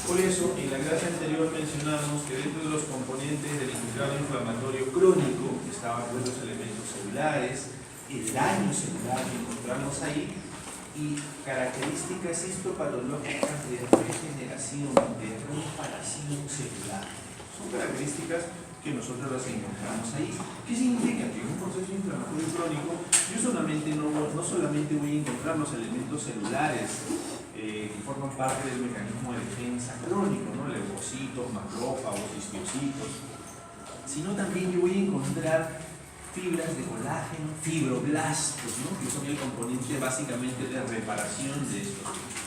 Por eso, en la clase anterior mencionamos que dentro de los componentes del infiltrado inflamatorio crónico estaban pues, los elementos celulares, el daño celular que encontramos ahí y características histopatológicas de regeneración, de reparación celular. Son características que nosotros las encontramos ahí. ¿Qué significa? Que en un proceso inflamatorio crónico yo no solamente voy a encontrar los elementos celulares que forman parte del mecanismo de defensa crónico, ¿no? Leucocitos, macrófagos, histocitos, sino también yo voy a encontrar fibras de colágeno, fibroblastos, ¿no? Que son el componente básicamente de reparación de estos tejidos.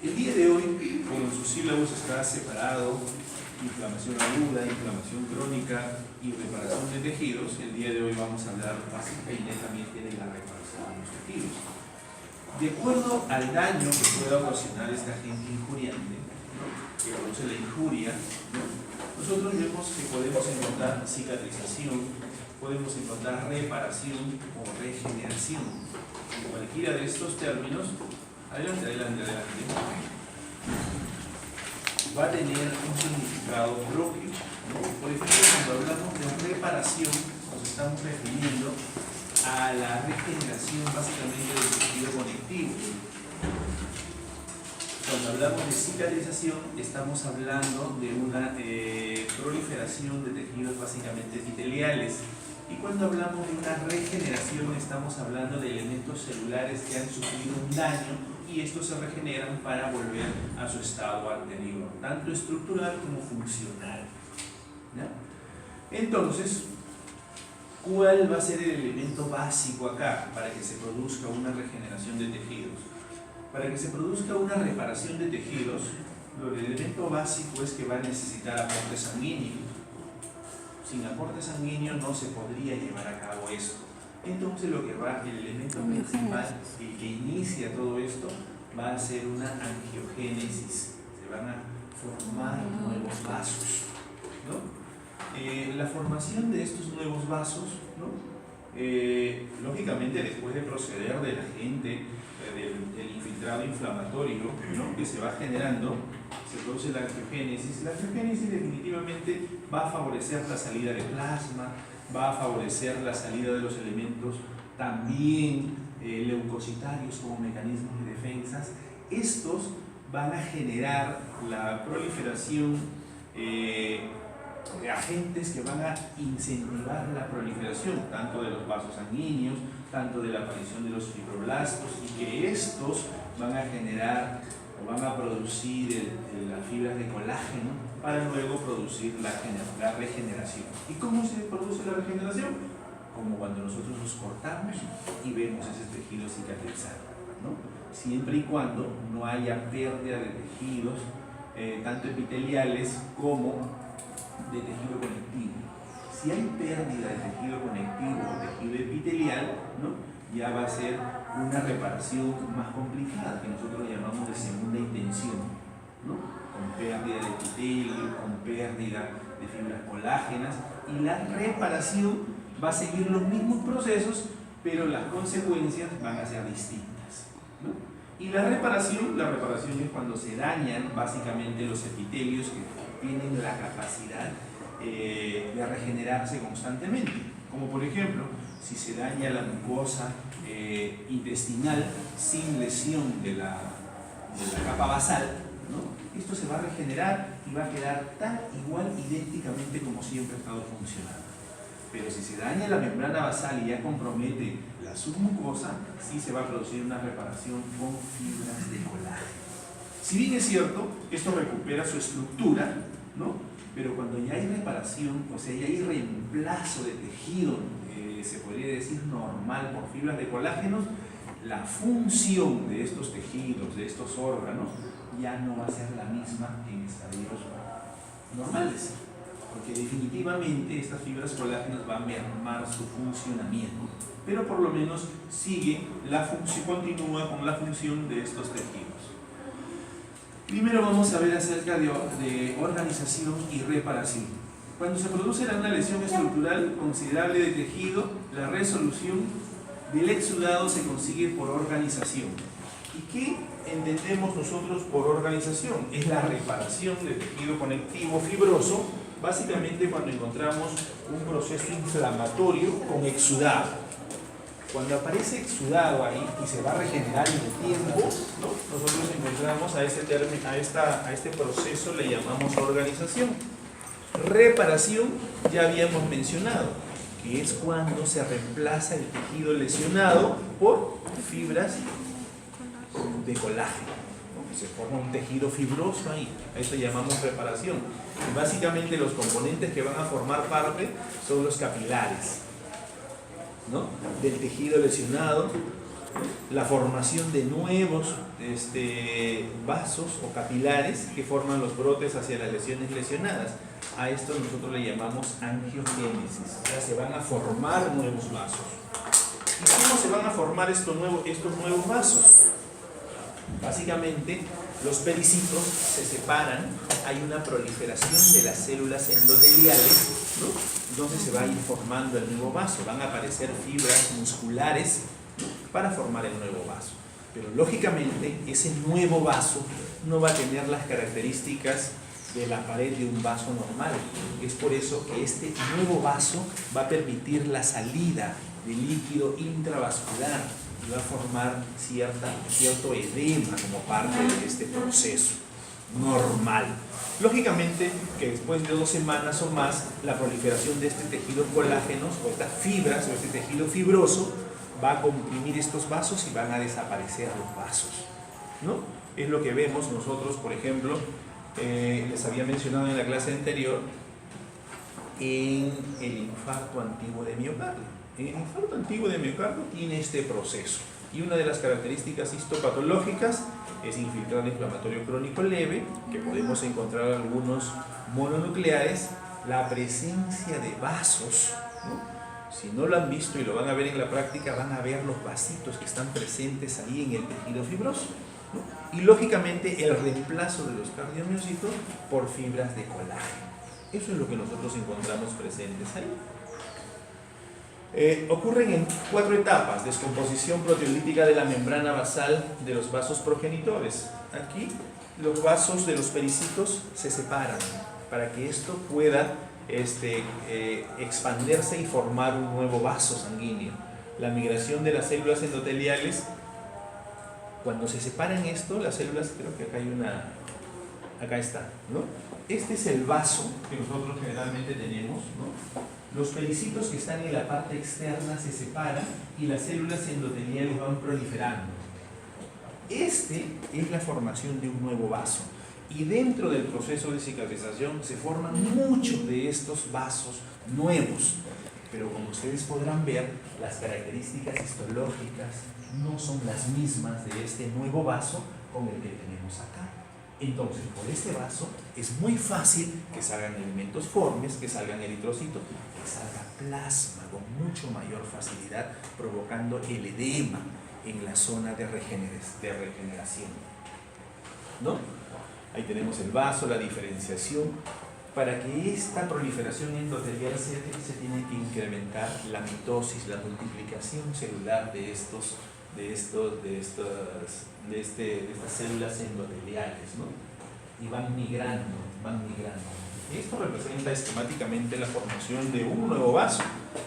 El día de hoy, como en sus sílabos está separado inflamación aguda, inflamación crónica y reparación de tejidos, el día de hoy vamos a hablar básica y netamente de la reparación de los tejidos. De acuerdo al daño que pueda ocasionar este agente injuriante, ¿no? Que produce la injuria, ¿no? Nosotros vemos que podemos encontrar cicatrización, podemos encontrar reparación o regeneración. En cualquiera de estos términos, adelante, va a tener un significado propio, ¿no? Por ejemplo, cuando hablamos de reparación, nos estamos refiriendo a la regeneración básicamente del tejido conectivo. Cuando hablamos de cicatrización, estamos hablando de una proliferación de tejidos básicamente epiteliales. Y cuando hablamos de una regeneración, estamos hablando de elementos celulares que han sufrido un daño y estos se regeneran para volver a su estado anterior, tanto estructural como funcional. ¿Ya? Entonces, ¿cuál va a ser el elemento básico acá para que se produzca una regeneración de tejidos? Para que se produzca una reparación de tejidos, el elemento básico es que va a necesitar aporte sanguíneo. Sin aporte sanguíneo no se podría llevar a cabo esto. Entonces el elemento principal, el que inicia todo esto, va a ser una angiogénesis. Se van a formar nuevos vasos, ¿no? La formación de estos nuevos vasos, ¿no? Lógicamente después de proceder del agente del infiltrado inflamatorio, ¿no? Que se va generando, se produce la angiogénesis. La angiogénesis definitivamente va a favorecer la salida de plasma, va a favorecer la salida de los elementos también leucocitarios como mecanismos de defensas. Estos van a generar la proliferación de agentes que van a incentivar la proliferación tanto de los vasos sanguíneos, tanto de la aparición de los fibroblastos, y que estos van a generar o van a producir las fibras de colágeno para luego producir la regeneración. ¿Y cómo se produce la regeneración? Como cuando nosotros nos cortamos y vemos ese tejido cicatrizado, ¿no? Siempre y cuando no haya pérdida de tejidos, tanto epiteliales como de tejido conectivo. Si hay pérdida de tejido conectivo o tejido epitelial, ¿no? Ya va a ser una reparación más complicada, que nosotros llamamos de segunda intención, ¿no? Con pérdida de epitelio, con pérdida de fibras colágenas, y la reparación va a seguir los mismos procesos, pero las consecuencias van a ser distintas, ¿no? Y la reparación es cuando se dañan básicamente los epitelios que tienen la capacidad de regenerarse constantemente, como por ejemplo si se daña la mucosa intestinal sin lesión de la capa basal, ¿no? Esto se va a regenerar y va a quedar tan igual, idénticamente como siempre ha estado funcionando. Pero si se daña la membrana basal y ya compromete la submucosa, sí se va a producir una reparación con fibras de colágeno. Si bien es cierto, esto recupera su estructura, ¿no? Pero cuando ya hay reparación, o sea, ya hay reemplazo de tejido, se podría decir normal, por fibras de colágenos, la función de estos tejidos, de estos órganos, ya no va a ser la misma que en estadios normales, porque definitivamente estas fibras colágenas van a mermar su funcionamiento, pero por lo menos sigue la función, continúa con la función de estos tejidos. Primero vamos a ver acerca de organización y reparación. Cuando se produce una lesión estructural considerable de tejido, la resolución del exudado se consigue por organización. ¿Y qué entendemos nosotros por organización? Es la reparación del tejido conectivo fibroso, básicamente cuando encontramos un proceso inflamatorio con exudado. Cuando aparece exudado ahí y se va a regenerar en el tiempo, ¿no? Nosotros encontramos a este proceso, le llamamos organización. Reparación ya habíamos mencionado, que es cuando se reemplaza el tejido lesionado por fibras de colágeno, ¿no? Se forma un tejido fibroso ahí, a eso llamamos reparación. Y básicamente los componentes que van a formar parte son los capilares, ¿no? Del tejido lesionado, la formación de nuevos vasos o capilares que forman los brotes hacia las lesiones lesionadas. A esto nosotros le llamamos angiogénesis, o sea, se van a formar nuevos vasos. ¿Y cómo se van a formar estos nuevos vasos? Básicamente, los pericitos se separan, hay una proliferación de las células endoteliales, ¿no? Entonces se va a ir formando el nuevo vaso, van a aparecer fibras musculares, ¿no? Para formar el nuevo vaso. Pero lógicamente, ese nuevo vaso no va a tener las características de la pared de un vaso normal. Es por eso que este nuevo vaso va a permitir la salida de líquido intravascular y va a formar cierto edema como parte de este proceso normal. Lógicamente que después de 2 semanas o más, la proliferación de este tejido colágeno o estas fibras o este tejido fibroso va a comprimir estos vasos y van a desaparecer los vasos, ¿no? Es lo que vemos nosotros, por ejemplo, les había mencionado en la clase anterior, en el infarto antiguo de miocardio. El infarto antiguo de miocardio tiene este proceso y una de las características histopatológicas es infiltrado inflamatorio crónico leve, que podemos encontrar algunos mononucleares, la presencia de vasos, ¿no? Si no lo han visto y lo van a ver en la práctica, van a ver los vasitos que están presentes ahí en el tejido fibroso, ¿no? Y lógicamente el reemplazo de los cardiomiocitos por fibras de colágeno. Eso es lo que nosotros encontramos presentes ahí. Ocurren en 4 etapas: descomposición proteolítica de la membrana basal de los vasos progenitores. Aquí los vasos de los pericitos se separan para que esto pueda expandirse y formar un nuevo vaso sanguíneo. La migración de las células endoteliales, cuando se separan esto, las células, creo que acá hay acá está, ¿no? Este es el vaso que nosotros generalmente tenemos, ¿no? Los pericitos que están en la parte externa se separan y las células endoteliales van proliferando. Este es la formación de un nuevo vaso. Y dentro del proceso de cicatrización se forman muchos de estos vasos nuevos. Pero como ustedes podrán ver, las características histológicas no son las mismas de este nuevo vaso con el que tenemos acá. Entonces, por este vaso es muy fácil que salgan elementos formes, que salgan eritrocitos, que salga plasma con mucho mayor facilidad, provocando el edema en la zona de regeneración, ¿no? Ahí tenemos el vaso, la diferenciación. Para que esta proliferación endotelial se tiene que incrementar la mitosis, la multiplicación celular de estas células endoteliales, ¿no? Y van migrando. Esto representa esquemáticamente la formación de un nuevo vaso,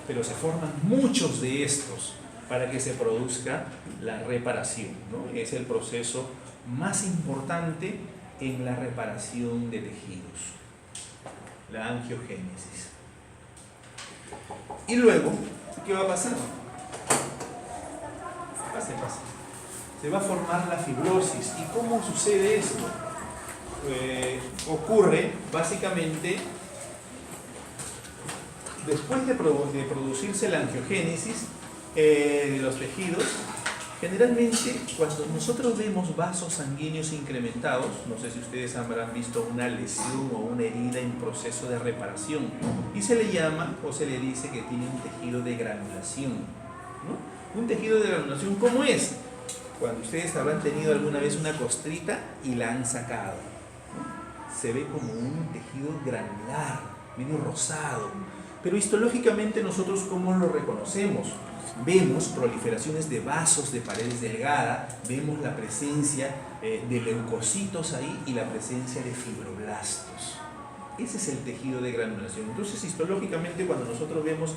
pero se forman muchos de estos para que se produzca la reparación, ¿no? Es el proceso más importante en la reparación de tejidos, la angiogénesis. Y luego, ¿qué va a pasar? Pase. Se va a formar la fibrosis. ¿Y cómo sucede esto? Ocurre básicamente después de producirse la angiogénesis de los tejidos. Generalmente, cuando nosotros vemos vasos sanguíneos incrementados, no sé si ustedes habrán visto una lesión o una herida en proceso de reparación, y se le llama o se le dice que tiene un tejido de granulación, ¿no? Un tejido de granulación, ¿cómo es? Cuando ustedes habrán tenido alguna vez una costrita y la han sacado, ¿no? Se ve como un tejido granular, medio rosado. Pero histológicamente nosotros, ¿cómo lo reconocemos? vemos proliferaciones de vasos de paredes delgadas, vemos la presencia de leucocitos ahí y la presencia de fibroblastos. Ese es el tejido de granulación. Entonces, histológicamente, cuando nosotros vemos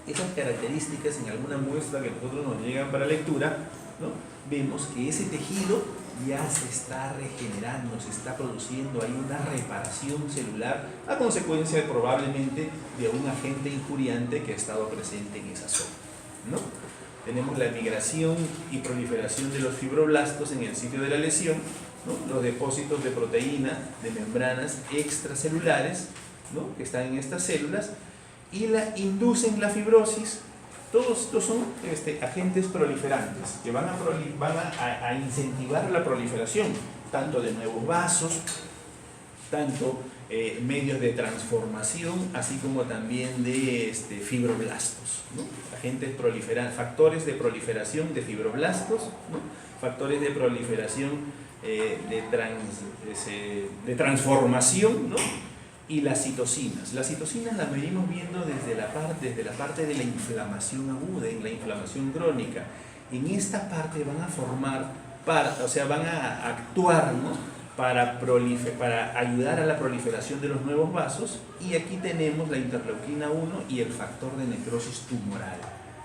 esas características en alguna muestra que nosotros nos llegan para lectura, ¿no?, vemos que ese tejido ya se está regenerando, se está produciendo, hay una reparación celular a consecuencia probablemente de un agente injuriante que ha estado presente en esa zona, ¿no? Tenemos la migración y proliferación de los fibroblastos en el sitio de la lesión, ¿no?, los depósitos de proteína de membranas extracelulares, ¿no?, que están en estas células y inducen la fibrosis. Todos estos son agentes proliferantes que van a incentivar la proliferación tanto de nuevos vasos, tanto medios de transformación, así como también de fibroblastos, ¿no? Agentes proliferantes, factores de proliferación de fibroblastos, ¿no?, factores de proliferación de transformación, ¿no?, y las citocinas. Las citocinas las venimos viendo desde la parte de la inflamación aguda, en la inflamación crónica. En esta parte van a formar van a actuar, ¿no?, para ayudar a la proliferación de los nuevos vasos, y aquí tenemos la interleuquina 1 y el factor de necrosis tumoral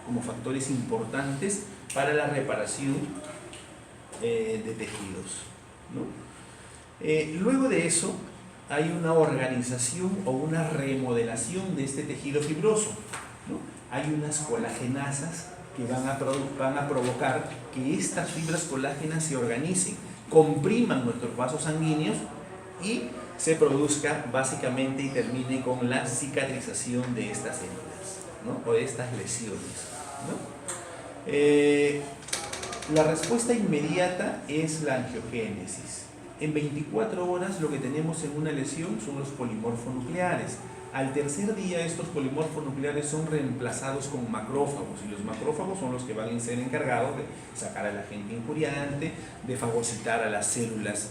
como factores importantes para la reparación de tejidos, ¿no? Luego de eso hay una organización o una remodelación de este tejido fibroso, ¿no? Hay unas colagenasas que van a provocar que estas fibras colágenas se organicen, compriman nuestros vasos sanguíneos y se produzca básicamente y termine con la cicatrización de estas células, ¿no?, o de estas lesiones, ¿no? La respuesta inmediata es la angiogénesis. En 24 horas lo que tenemos en una lesión son los polimorfonucleares. Al tercer día estos polimorfonucleares son reemplazados con macrófagos, y los macrófagos son los que van a ser encargados de sacar al agente injuriante, de fagocitar a las células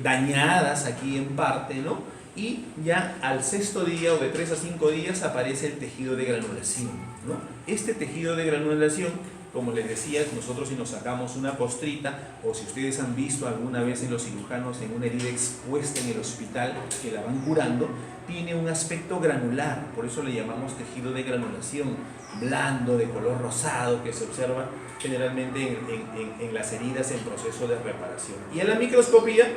dañadas aquí en parte, ¿no? Y ya al sexto día o de 3 a 5 días aparece el tejido de granulación, ¿no? Este tejido de granulación, como les decía, nosotros si nos sacamos una postrita, o si ustedes han visto alguna vez en los cirujanos en una herida expuesta en el hospital que la van curando, tiene un aspecto granular, por eso le llamamos tejido de granulación, blando, de color rosado, que se observa generalmente en las heridas en proceso de reparación. Y en la microscopía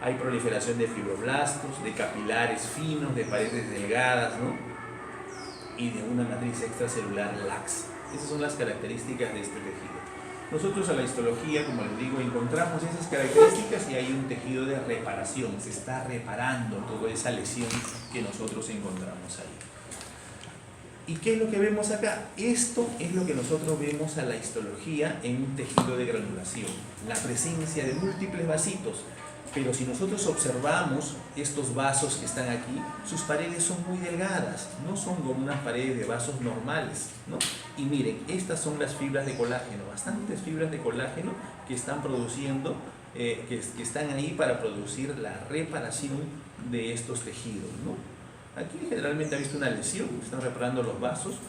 hay proliferación de fibroblastos, de capilares finos, de paredes delgadas, ¿no?, y de una matriz extracelular laxa. Esas son las características de este tejido. Nosotros a la histología, como les digo, encontramos esas características y hay un tejido de reparación, se está reparando toda esa lesión que nosotros encontramos ahí. ¿Y qué es lo que vemos acá? Esto es lo que nosotros vemos a la histología en un tejido de granulación, la presencia de múltiples vasitos. Pero si nosotros observamos estos vasos que están aquí, sus paredes son muy delgadas, no son como unas paredes de vasos normales, ¿no? Y miren, estas son las fibras de colágeno, bastantes fibras de colágeno que están produciendo, que están ahí para producir la reparación de estos tejidos, ¿no? Aquí generalmente ha visto una lesión, están reparando los vasos.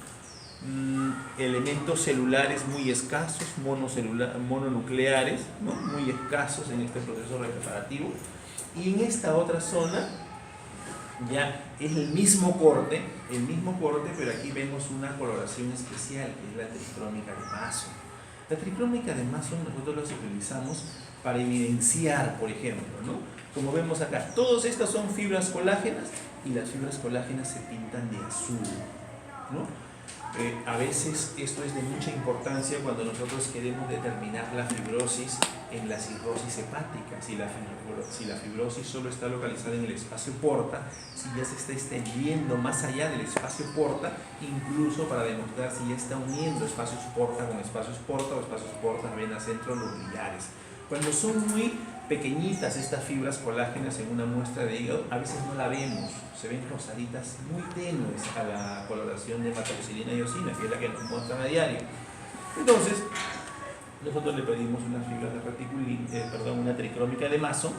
Elementos celulares muy escasos, mononucleares, ¿no?, muy escasos en este proceso reparativo. Y en esta otra zona ya es el mismo corte, pero aquí vemos una coloración especial, que es la tricrónica de Mason. La tricrónica de Mason nosotros la utilizamos para evidenciar, por ejemplo, ¿no?, como vemos acá, todas estas son fibras colágenas y las fibras colágenas se pintan de azul, ¿no? A veces esto es de mucha importancia cuando nosotros queremos determinar la fibrosis en la cirrosis hepática. Si la fibrosis solo está localizada en el espacio porta, si ya se está extendiendo más allá del espacio porta, incluso para demostrar si ya está uniendo espacios porta con espacios porta o espacios porta venas centronucleares. Cuando son muy pequeñitas estas fibras colágenas en una muestra de hígado, a veces no la vemos, se ven rosaditas muy tenues a la coloración de hematoxilina y eosina, que es la que nos muestran a diario. Entonces, nosotros le pedimos una fibra de una tricrómica de Mason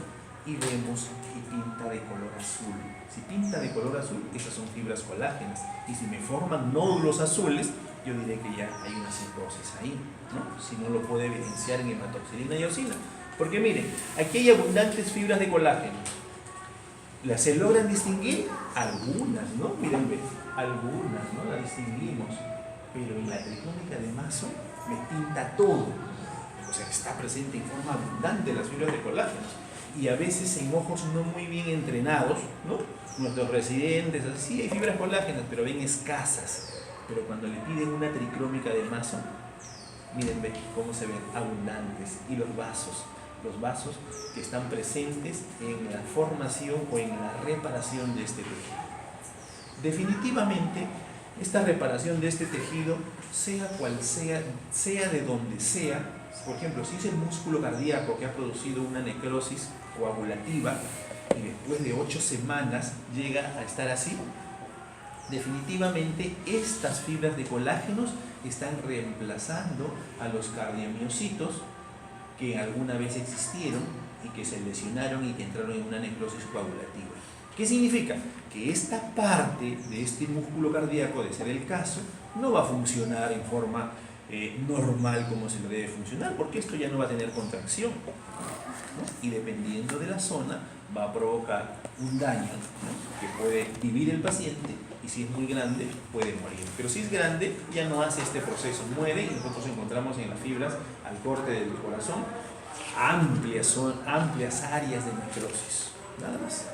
y vemos que pinta de color azul. Si pinta de color azul, esas son fibras colágenas. Y si me forman nódulos azules, yo diré que ya hay una psicosis ahí, ¿no? Si no lo puede evidenciar en hematoxilina y eosina. Porque miren, aquí hay abundantes fibras de colágeno. ¿Se logran distinguir? Algunas, ¿no? Miren, ve, algunas, ¿no? Las distinguimos. Pero en la triclómica de Mason me pinta todo. O sea, está presente en forma abundante las fibras de colágeno. Y a veces en ojos no muy bien entrenados, ¿no? Nuestros residentes, sí hay fibras colágenas, pero ven escasas. Pero cuando le piden una triclómica de Mason, miren, ve cómo se ven abundantes. Y los vasos que están presentes en la formación o en la reparación de este tejido. Definitivamente, esta reparación de este tejido, sea cual sea, sea de donde sea, por ejemplo, si es el músculo cardíaco que ha producido una necrosis coagulativa y después de 8 semanas llega a estar así, definitivamente estas fibras de colágenos están reemplazando a los cardiomiocitos que alguna vez existieron y que se lesionaron y que entraron en una necrosis coagulativa. ¿Qué significa? Que esta parte de este músculo cardíaco, de ser el caso, no va a funcionar en forma normal como se lo debe funcionar, porque esto ya no va a tener contracción, ¿no? Y dependiendo de la zona va a provocar un daño, ¿no? Que puede vivir el paciente, y si es muy grande puede morir. Pero si es grande ya no hace este proceso, muere, y nosotros encontramos en las fibras al corte del corazón amplias áreas de necrosis, nada más.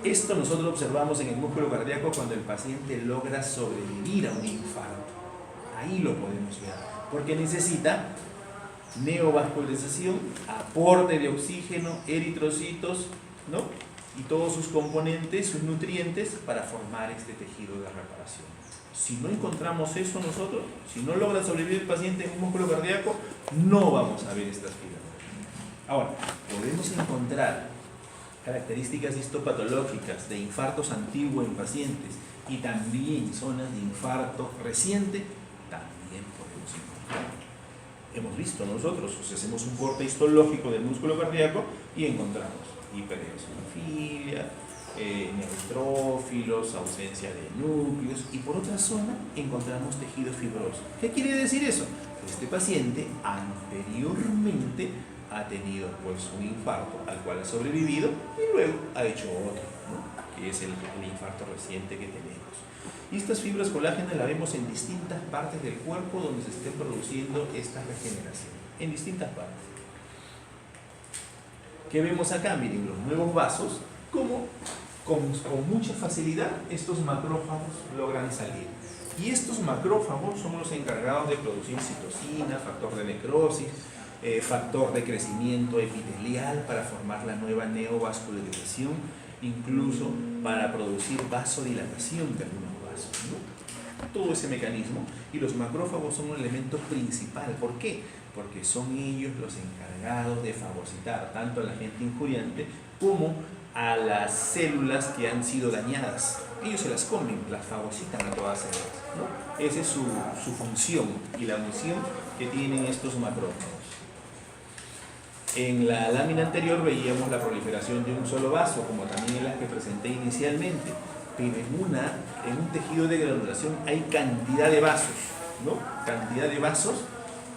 Esto nosotros observamos en el músculo cardíaco cuando el paciente logra sobrevivir a un infarto. Ahí lo podemos ver, porque necesita neovascularización, aporte de oxígeno, eritrocitos, ¿no? Y todos sus componentes, sus nutrientes para formar este tejido de reparación. Si no encontramos eso nosotros, si no logra sobrevivir el paciente en un músculo cardíaco, no vamos a ver estas fibras. Ahora, podemos encontrar características histopatológicas de infartos antiguos en pacientes y también zonas de infarto reciente, también podemos encontrar. Hemos visto nosotros, o sea, hacemos un corte histológico del músculo cardíaco y encontramos hipereosinofilia, neutrófilos, ausencia de núcleos, y por otra zona encontramos tejido fibroso. ¿Qué quiere decir eso? Este paciente anteriormente ha tenido pues un infarto al cual ha sobrevivido y luego ha hecho otro, ¿no? Que es el infarto reciente que tenemos. Y estas fibras colágenas las vemos en distintas partes del cuerpo donde se esté produciendo esta regeneración, en distintas partes. ¿Qué vemos acá? Miren, los nuevos vasos, como con mucha facilidad estos macrófagos logran salir. Y estos macrófagos son los encargados de producir citocina, factor de necrosis, factor de crecimiento epitelial para formar la nueva neovascularización, incluso para producir vasodilatación de algunos vasos, ¿no? Todo ese mecanismo, y los macrófagos son un elemento principal. ¿Por qué? Porque son ellos los encargados de fagocitar tanto al agente injuriante como a las células que han sido dañadas. Ellos se las comen, las fagocitan a todas ellas, ¿no? Esa es su función y la misión que tienen estos macrófagos. En la lámina anterior veíamos la proliferación de un solo vaso, como también en las que presenté inicialmente, pero en un tejido de granulación hay cantidad de vasos, ¿no? Cantidad de vasos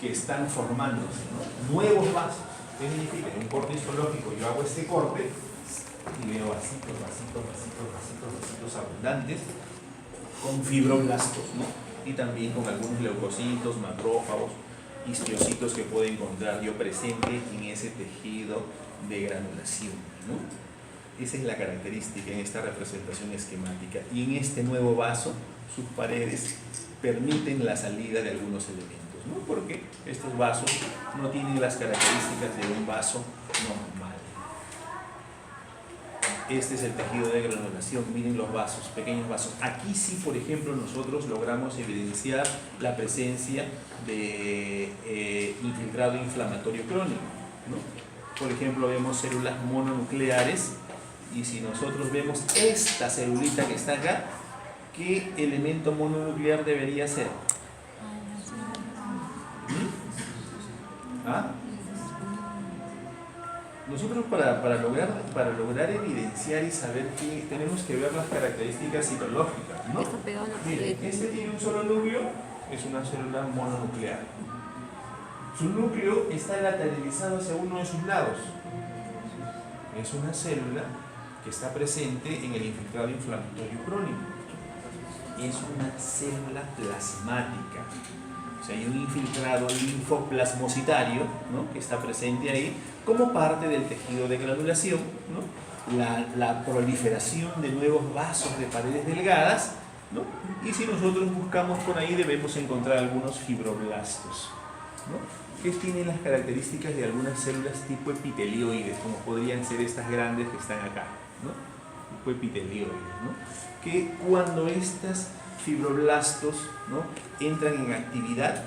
que están formándose, ¿no? Nuevos vasos. ¿Qué significa? En un corte histológico yo hago este corte y veo vasitos abundantes con fibroblastos, ¿no? Y también con algunos leucocitos, macrófagos, histiocitos que puedo encontrar yo presente en ese tejido de granulación, ¿no? Esa es la característica en esta representación esquemática. Y en este nuevo vaso, sus paredes permiten la salida de algunos elementos, ¿no? Porque estos vasos no tienen las características de un vaso normal. Este es el tejido de granulación, miren los vasos, pequeños vasos. Aquí sí, por ejemplo, nosotros logramos evidenciar la presencia de infiltrado inflamatorio crónico, ¿no? Por ejemplo, vemos células mononucleares, y si nosotros vemos esta celulita que está acá, ¿qué elemento mononuclear debería ser? ¿Ah? Nosotros para lograr evidenciar y saber que tenemos que ver las características citológicas, ¿no? Miren, este tiene un solo núcleo, es una célula mononuclear. Su núcleo está lateralizado hacia uno de sus lados. Es una célula que está presente en el infiltrado inflamatorio crónico. Es una célula plasmática. O sea, hay un infiltrado linfoplasmocitario, ¿no?, que está presente ahí como parte del tejido de granulación, ¿no? La proliferación de nuevos vasos de paredes delgadas, ¿no? Y si nosotros buscamos por ahí debemos encontrar algunos fibroblastos, ¿no?, que tienen las características de algunas células tipo epitelioides, como podrían ser estas grandes que están acá, ¿no? Tipo epitelioides, ¿no?, que cuando estos fibroblastos, ¿no?, entran en actividad,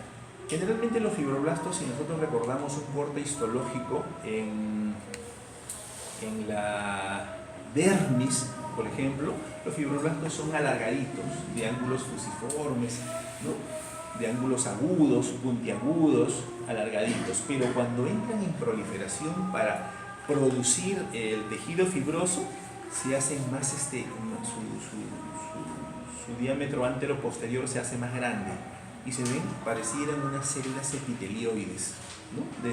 generalmente los fibroblastos, si nosotros recordamos un corte histológico en la dermis, por ejemplo, los fibroblastos son alargaditos, de ángulos fusiformes, ¿no?, de ángulos agudos, puntiagudos, alargaditos, pero cuando entran en proliferación para producir el tejido fibroso, se hacen más, su diámetro antero-posterior se hace más grande y se ven, parecieran unas células epitelioides, ¿no?, de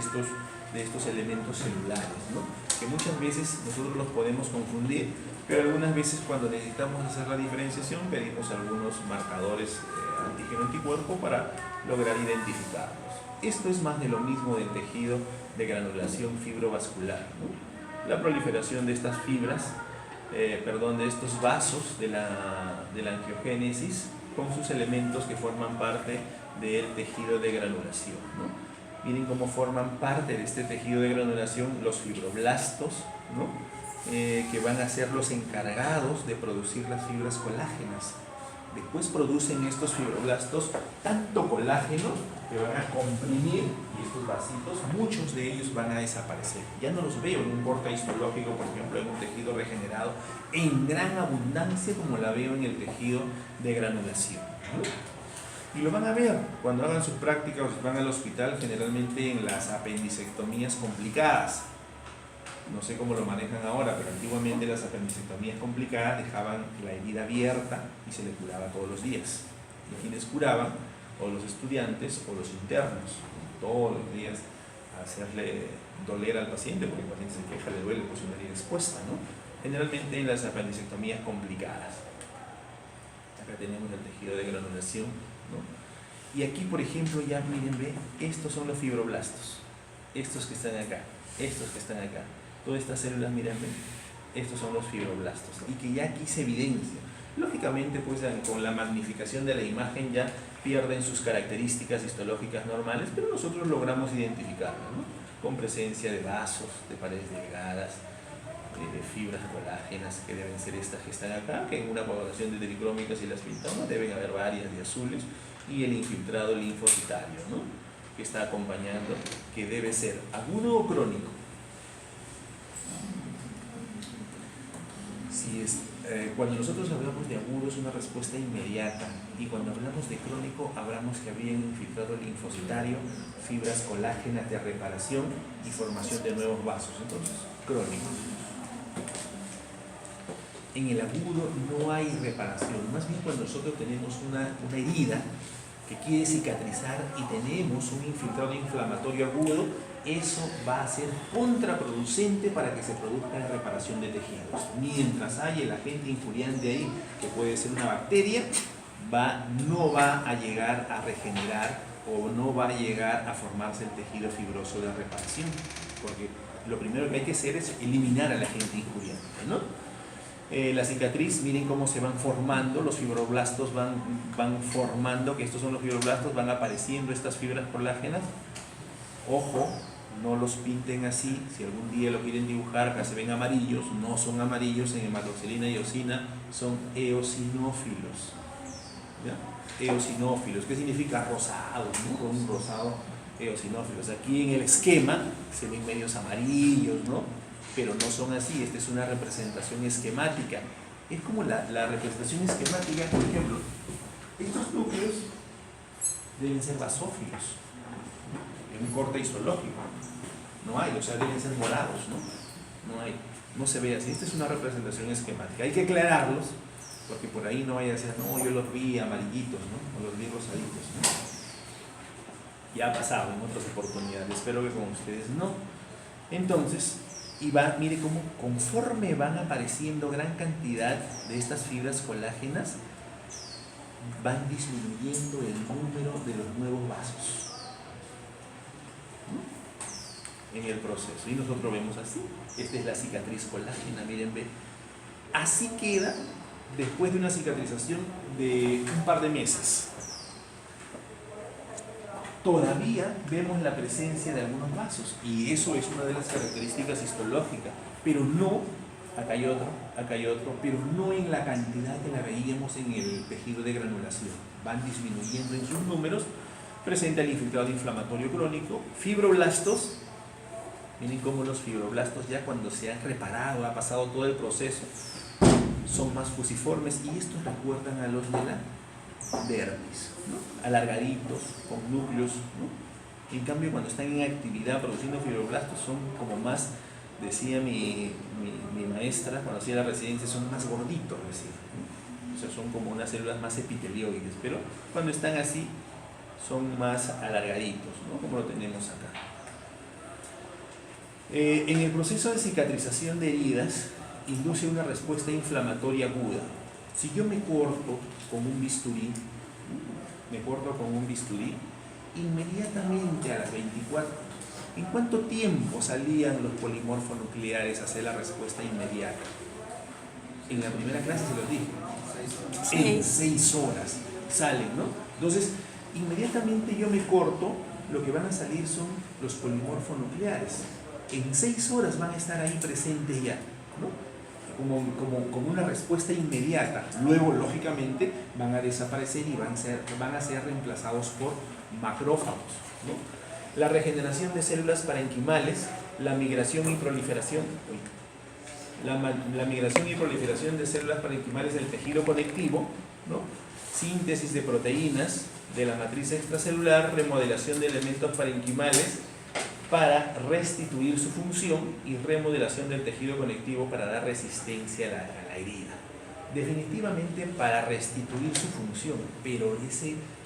estos elementos celulares, ¿no?, que muchas veces nosotros los podemos confundir, pero algunas veces cuando necesitamos hacer la diferenciación pedimos algunos marcadores antígeno-anticuerpo para lograr identificarlos. Esto es más de lo mismo del tejido de granulación fibrovascular, ¿no? La proliferación de estas fibras, de estos vasos de la angiogénesis con sus elementos que forman parte del tejido de granulación, ¿no? Miren cómo forman parte de este tejido de granulación los fibroblastos, ¿no?, que van a ser los encargados de producir las fibras colágenas. Después producen estos fibroblastos tanto colágeno que van a comprimir, y estos vasitos, muchos de ellos van a desaparecer. Ya no los veo en un corte histológico, por ejemplo, en un tejido regenerado en gran abundancia como la veo en el tejido de granulación, ¿no? Y lo van a ver cuando hagan sus prácticas o si van al hospital, generalmente en las apendicectomías complicadas. No sé cómo lo manejan ahora, pero antiguamente las apendicectomías complicadas dejaban la herida abierta y se le curaba todos los días. Y quienes curaban, o los estudiantes o los internos, todos los días a hacerle doler al paciente, porque el paciente se queja, le duele, pues una herida expuesta, ¿no? Generalmente en las apendicectomías complicadas. Acá tenemos el tejido de granulación, ¿no? Y aquí, por ejemplo, ya miren, ve, estos son los fibroblastos, estos que están acá, estos que están acá, todas estas células, miren, ve, estos son los fibroblastos, y que ya aquí se evidencia. Lógicamente, pues con la magnificación de la imagen ya pierden sus características histológicas normales, pero nosotros logramos identificarlas, ¿no?, con presencia de vasos, de paredes delgadas, de fibras colágenas, que deben ser estas que están acá, que en una población de tricrómicas y las pintamos deben haber varias de azules, y el infiltrado linfocitario, ¿no?, que está acompañando, que debe ser agudo o crónico. Cuando nosotros hablamos de agudo es una respuesta inmediata, y cuando hablamos de crónico hablamos que habría un infiltrado linfocitario, fibras colágenas de reparación y formación de nuevos vasos. Entonces, crónico. En el agudo no hay reparación, más bien cuando nosotros tenemos una herida que quiere cicatrizar y tenemos un infiltrado inflamatorio agudo, eso va a ser contraproducente para que se produzca la reparación de tejidos. Mientras haya el agente injuriante ahí, que puede ser una bacteria, no va a llegar a regenerar o no va a llegar a formarse el tejido fibroso de reparación, porque lo primero que hay que hacer es eliminar al agente injuriante, ¿no? La cicatriz, miren cómo se van formando, los fibroblastos van formando, que estos son los fibroblastos, van apareciendo estas fibras colágenas. Ojo, no los pinten así, si algún día lo quieren dibujar, acá se ven amarillos, no son amarillos, en hematoxilina y eosina son eosinófilos, ¿ya? Eosinófilos, ¿qué significa? Rosados, ¿no? Un rosado eosinófilos. Aquí en el esquema se ven medios amarillos, ¿no? Pero no son así, esta es una representación esquemática. Es como la representación esquemática, por ejemplo, estos núcleos deben ser basófilos, en un corte histológico. No hay, o sea, deben ser morados, ¿no? No hay, no se ve así. Esta es una representación esquemática. Hay que aclararlos porque por ahí no vaya a ser, no, yo los vi amarillitos, ¿no? O los vi rosaditos, ¿no? Ya ha pasado en otras oportunidades, espero que con ustedes no. Entonces, mire cómo conforme van apareciendo gran cantidad de estas fibras colágenas, van disminuyendo el número de los nuevos vasos, ¿no? En el proceso. Y nosotros vemos así. Esta es la cicatriz colágena, miren, ve. Así queda después de una cicatrización de un par de meses. Todavía vemos la presencia de algunos vasos, y eso es una de las características histológicas, pero no, acá hay otro, pero no en la cantidad que la veíamos en el tejido de granulación. Van disminuyendo en sus números, presenta el infiltrado inflamatorio crónico, fibroblastos. Miren cómo los fibroblastos, ya cuando se han reparado, ha pasado todo el proceso, son más fusiformes, y estos recuerdan a los de la dermis, ¿no? Alargaditos, con núcleos, ¿no? En cambio, cuando están en actividad produciendo fibroblastos, son como más, decía mi maestra cuando hacía la residencia, son más gorditos, decía, ¿no? O sea, son como unas células más epitelioides, pero cuando están así son más alargaditos, ¿no? Como lo tenemos acá. En el proceso de cicatrización de heridas induce una respuesta inflamatoria aguda. Si yo me corto con un bisturí, inmediatamente a las 24, ¿en cuánto tiempo salían los polimorfonucleares a hacer la respuesta inmediata? En la primera clase se los dije. En 6 horas salen, ¿no? Entonces, inmediatamente yo me corto, lo que van a salir son los polimorfonucleares. En 6 horas van a estar ahí presentes ya, ¿no? Como una respuesta inmediata. Luego, lógicamente, van a desaparecer y van a ser reemplazados por macrófagos, ¿no? La regeneración de células parenquimales, la migración y proliferación de células parenquimales del tejido conectivo, ¿no? Síntesis de proteínas de la matriz extracelular, remodelación de elementos parenquimales para restituir su función, y remodelación del tejido conectivo para dar resistencia a la herida. Definitivamente para restituir su función, pero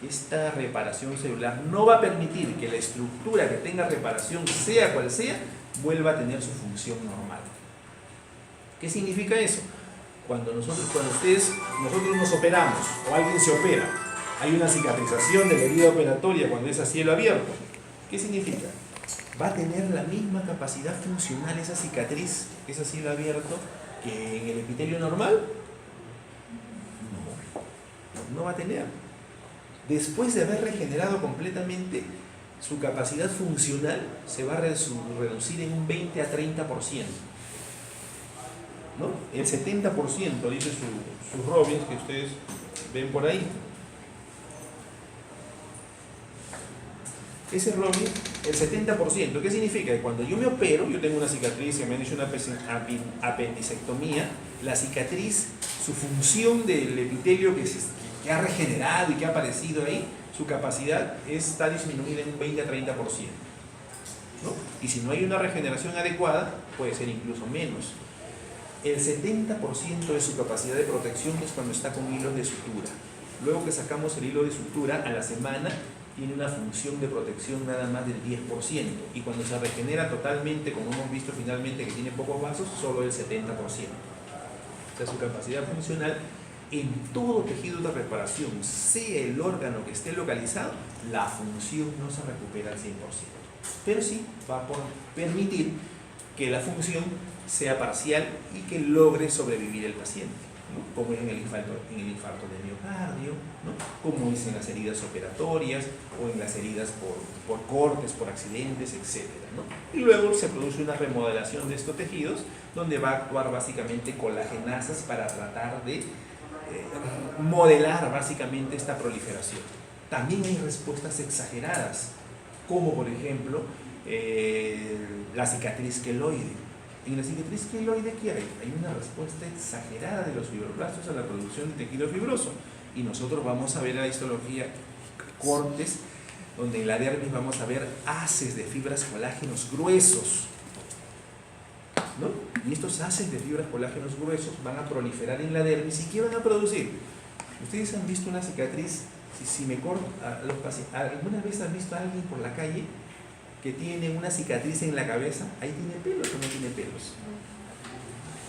esta reparación celular no va a permitir que la estructura que tenga reparación, sea cual sea, vuelva a tener su función normal. ¿Qué significa eso? Cuando nosotros nos operamos, o alguien se opera, hay una cicatrización de la herida operatoria cuando es a cielo abierto. ¿Qué significa? ¿Va a tener la misma capacidad funcional esa cicatriz, ese cielo abierto, que en el epitelio normal? No va a tener. Después de haber regenerado completamente, su capacidad funcional se va a reducir en un 20 a 30%, ¿no? El 70%, dice sus Robbins, que ustedes ven por ahí. Ese Robbins, el 70%, ¿qué significa? Que cuando yo me opero, yo tengo una cicatriz, que me han hecho una apendicectomía, la cicatriz, su función del epitelio que ha regenerado y que ha aparecido ahí, su capacidad está disminuida en un 20 a 30%, ¿no? Y si no hay una regeneración adecuada, puede ser incluso menos. El 70% de su capacidad de protección es cuando está con hilos de sutura. Luego que sacamos el hilo de sutura, a la semana tiene una función de protección nada más del 10%, y cuando se regenera totalmente, como hemos visto finalmente que tiene pocos vasos, solo el 70%. O sea, su capacidad funcional en todo tejido de reparación, sea el órgano que esté localizado, la función no se recupera al 100%, pero sí va a permitir que la función sea parcial y que logre sobrevivir el paciente, ¿no? Como es en el infarto de miocardio, ¿no? Como es en las heridas operatorias o en las heridas por cortes, por accidentes, etc., ¿no? Y luego se produce una remodelación de estos tejidos, donde va a actuar básicamente colagenasas para tratar de modelar básicamente esta proliferación. También hay respuestas exageradas, como por ejemplo la cicatriz queloide. En la cicatriz queloide, ¿qué hay? Hay una respuesta exagerada de los fibroblastos a la producción de tejido fibroso, y nosotros vamos a ver en la histología cortes donde en la dermis vamos a ver haces de fibras colágenos gruesos. ¿no? Y estos haces de fibras colágenos gruesos van a proliferar en la dermis. ¿Y qué van a producir? Ustedes han visto una cicatriz, si me corto, ¿alguna vez han visto a alguien por la calle que tiene una cicatriz en la cabeza? ¿Ahí tiene pelos o no tiene pelos?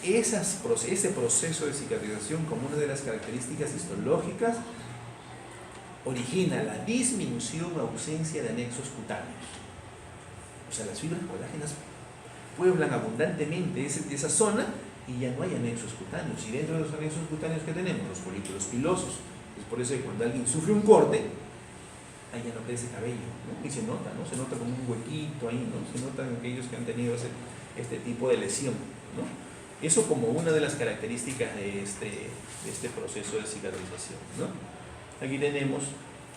Ese proceso de cicatrización, como una de las características histológicas, origina la disminución o ausencia de anexos cutáneos. O sea, las fibras colágenas pueblan abundantemente esa zona y ya no hay anexos cutáneos. Y dentro de los anexos cutáneos que tenemos, los folículos pilosos. Es por eso que cuando alguien sufre un corte, ahí ya no crece cabello, ¿no? Y se nota, ¿no? Se nota como un huequito ahí, ¿no? Se notan aquellos que han tenido este tipo de lesión, ¿no? Eso como una de las características de este proceso de cicatrización, ¿no? Aquí tenemos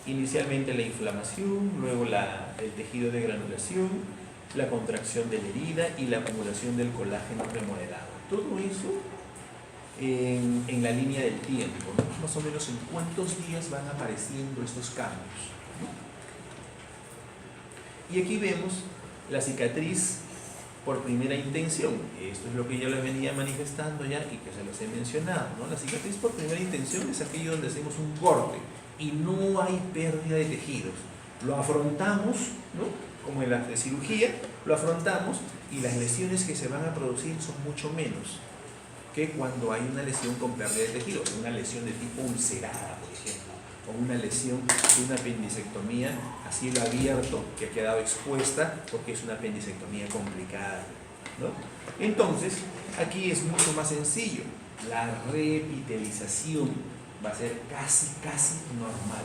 inicialmente la inflamación, luego el tejido de granulación, la contracción de la herida y la acumulación del colágeno remodelado. Todo eso en la línea del tiempo, ¿no? Más o menos en cuántos días van apareciendo estos cambios, ¿no? Y aquí vemos la cicatriz por primera intención. Esto es lo que yo les venía manifestando ya y que se los he mencionado, ¿no? La cicatriz por primera intención es aquello donde hacemos un corte y no hay pérdida de tejidos. Lo afrontamos, ¿no? Como en la de cirugía, lo afrontamos y las lesiones que se van a producir son mucho menos que cuando hay una lesión con pérdida de tejidos, una lesión de tipo ulcerada, por ejemplo, o una lesión de una apendicectomía a cielo abierto que ha quedado expuesta porque es una apendicectomía complicada, ¿no? Entonces, aquí es mucho más sencillo. La repitelización va a ser casi normal.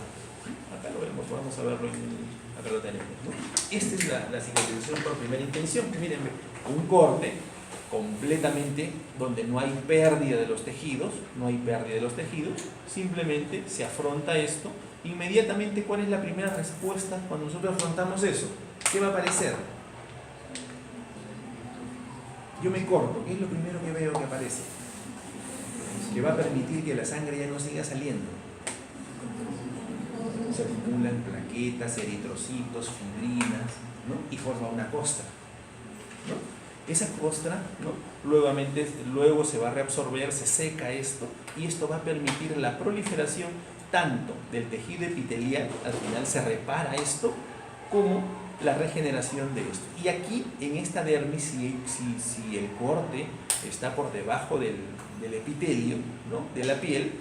Acá lo vemos, vamos a verlo, acá lo tenemos, ¿no? Esta es la cicatrización por primera intención. Miren, un corte completamente donde no hay pérdida de los tejidos, simplemente se afronta esto. Inmediatamente, ¿cuál es la primera respuesta cuando nosotros afrontamos eso? ¿Qué va a aparecer? Yo me corto, ¿qué es lo primero que veo que aparece? Que va a permitir que la sangre ya no siga saliendo. Se acumulan plaquetas, eritrocitos, fibrinas, ¿no? Y forma una costra, ¿no? Esa costra, ¿no? Luego se va a reabsorber, se seca esto, y esto va a permitir la proliferación tanto del tejido epitelial, al final se repara esto, como la regeneración de esto. Y aquí, en esta dermis, si el corte está por debajo del epitelio, ¿no? De la piel,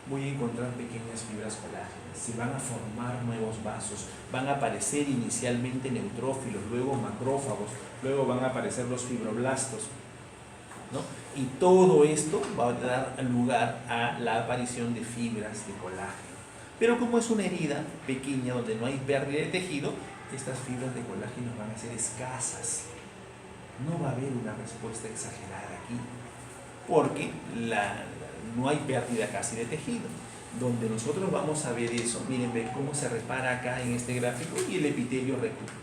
voy a encontrar pequeñas fibras colágenas. Se van a formar nuevos vasos, van a aparecer inicialmente neutrófilos, luego macrófagos, luego van a aparecer los fibroblastos, ¿no? Y todo esto va a dar lugar a la aparición de fibras de colágeno. Pero como es una herida pequeña donde no hay pérdida de tejido, estas fibras de colágeno van a ser escasas. No va a haber una respuesta exagerada aquí, porque no hay pérdida casi de tejido. Donde nosotros vamos a ver eso, miren, ven cómo se repara acá en este gráfico y el epitelio recupera.